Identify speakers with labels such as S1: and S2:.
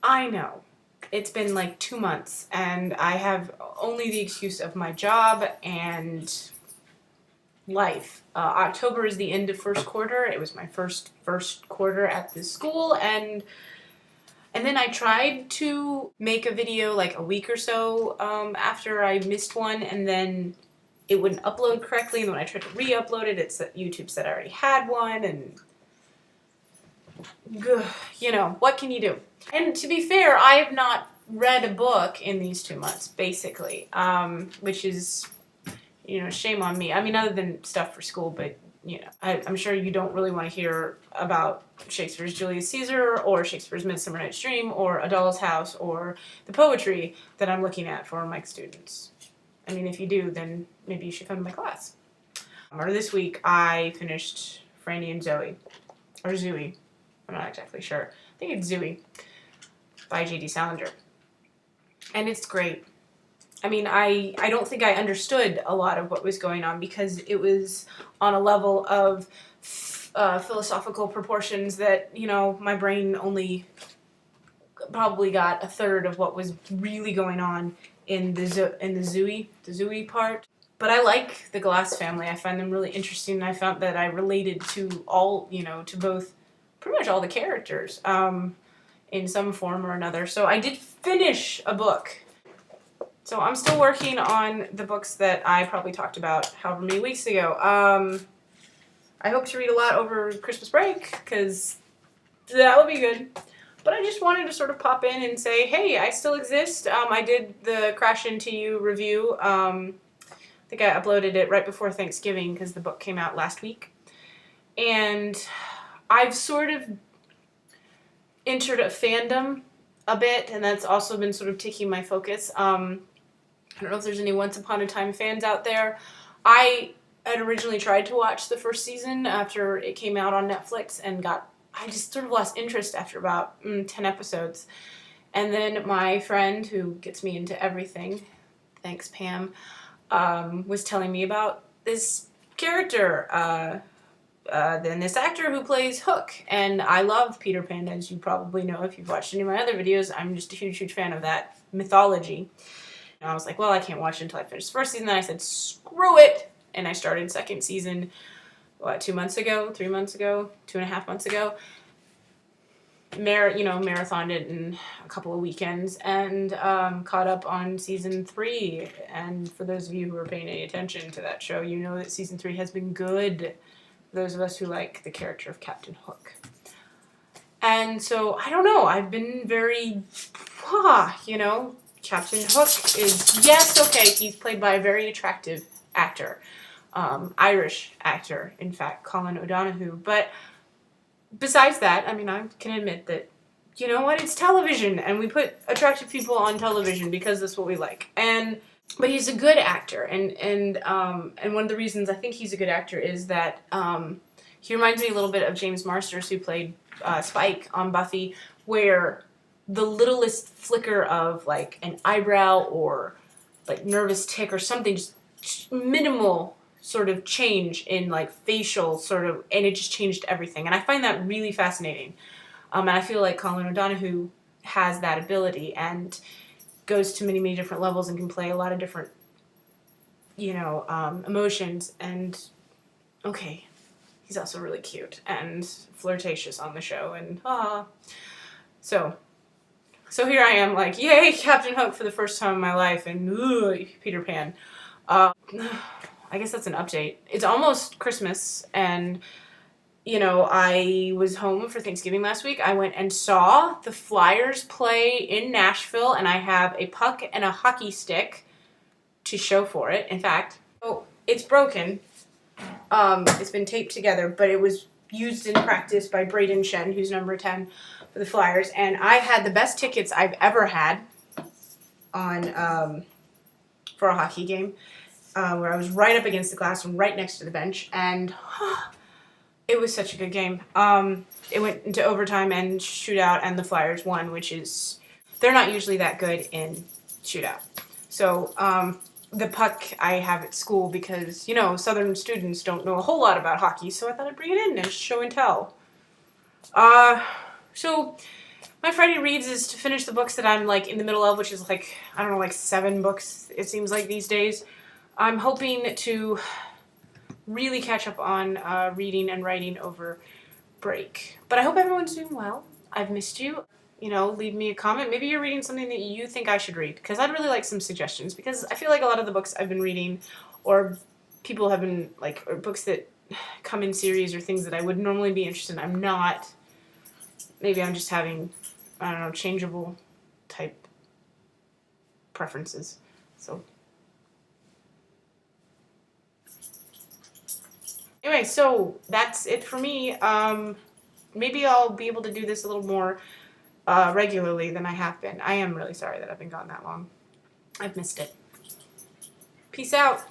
S1: I know. It's been like 2 months, and I have only the excuse of my job and life. October is the end of first quarter. It was my first quarter at this school, and then I tried to make a video like a week or so after I missed one, and then it wouldn't upload correctly, and when I tried to re-upload it, YouTube said I already had one, and you know, what can you do? And to be fair, I have not read a book in these 2 months, basically, which is, you know, shame on me. I mean, other than stuff for school, but, you know, I'm sure you don't really want to hear about Shakespeare's Julius Caesar or Shakespeare's Midsummer Night's Dream or A Doll's House or the poetry that I'm looking at for my students. I mean, if you do, then maybe you should come to my class. Or this week, I finished Franny and Zoe, or Zooey. I'm not exactly sure. I think it's Zooey by J.D. Salinger. And it's great. I mean, I don't think I understood a lot of what was going on because it was on a level of philosophical proportions that, you know, my brain only probably got a third of what was really going on in the Zooey part. But I like the Glass family. I find them really interesting, and I found that I related to all, you know, to both, pretty much all the characters in some form or another. So I did finish a book. So I'm still working on the books that I probably talked about however many weeks ago. I hope to read a lot over Christmas break, because that would be good. But I just wanted to sort of pop in and say, hey, I still exist. I did the Crash Into You review. I think I uploaded it right before Thanksgiving because the book came out last week. And I've sort of entered a fandom a bit, and that's also been sort of taking my focus. I don't know if there's any Once Upon a Time fans out there. I had originally tried to watch the first season after it came out on Netflix and I just sort of lost interest after about 10 episodes. And then my friend, who gets me into everything, thanks Pam, was telling me about this character, then this actor who plays Hook. And I love Peter Pan, as you probably know if you've watched any of my other videos. I'm just a huge, huge fan of that mythology. And I was like, well, I can't watch it until I finish the first season. Then I said, screw it! And I started second season, what, 2 months ago, 3 months ago, 2.5 months ago. Marathoned it in a couple of weekends and caught up on season 3. And for those of you who are paying any attention to that show, you know that season 3 has been good. For those of us who like the character of Captain Hook. And so, I don't know, I've been very, you know, Captain Hook is, yes, okay, he's played by a very attractive actor. Irish actor, in fact, Colin O'Donoghue. But besides that, I mean, I can admit that, you know what, it's television, and we put attractive people on television because that's what we like. But he's a good actor, and one of the reasons I think he's a good actor is that he reminds me a little bit of James Marsters, who played Spike on Buffy, where the littlest flicker of like an eyebrow or like nervous tick or something, just minimal sort of change in like facial sort of, and it just changed everything. And I find that really fascinating. And I feel like Colin O'Donoghue has that ability and goes to many, many different levels and can play a lot of different, you know, emotions. And okay, he's also really cute and flirtatious on the show, and so here I am, like, yay, Captain Hook for the first time in my life, and Peter Pan. I guess that's an update. It's almost Christmas, and, you know, I was home for Thanksgiving last week. I went and saw the Flyers play in Nashville, and I have a puck and a hockey stick to show for it. In fact, it's broken. It's been taped together, but it was used in practice by Braden Shen, who's number 10 for the Flyers, and I had the best tickets I've ever had on for a hockey game, where I was right up against the glass and right next to the bench, and it was such a good game. It went into overtime and shootout, and the Flyers won, which is, they're not usually that good in shootout. So, the puck I have at school because, you know, Southern students don't know a whole lot about hockey, so I thought I'd bring it in and show and tell. So, my Friday reads is to finish the books that I'm like in the middle of, which is like, I don't know, like 7 books it seems like these days. I'm hoping to really catch up on reading and writing over break. But I hope everyone's doing well. I've missed you. You know, leave me a comment. Maybe you're reading something that you think I should read, because I'd really like some suggestions, because I feel like a lot of the books I've been reading, or people have been like, or books that come in series or things that I would normally be interested in, I'm not. Maybe I'm just having, I don't know, changeable type preferences. So anyway, so that's it for me. Maybe I'll be able to do this a little more regularly than I have been. I am really sorry that I've been gone that long. I've missed it. Peace out.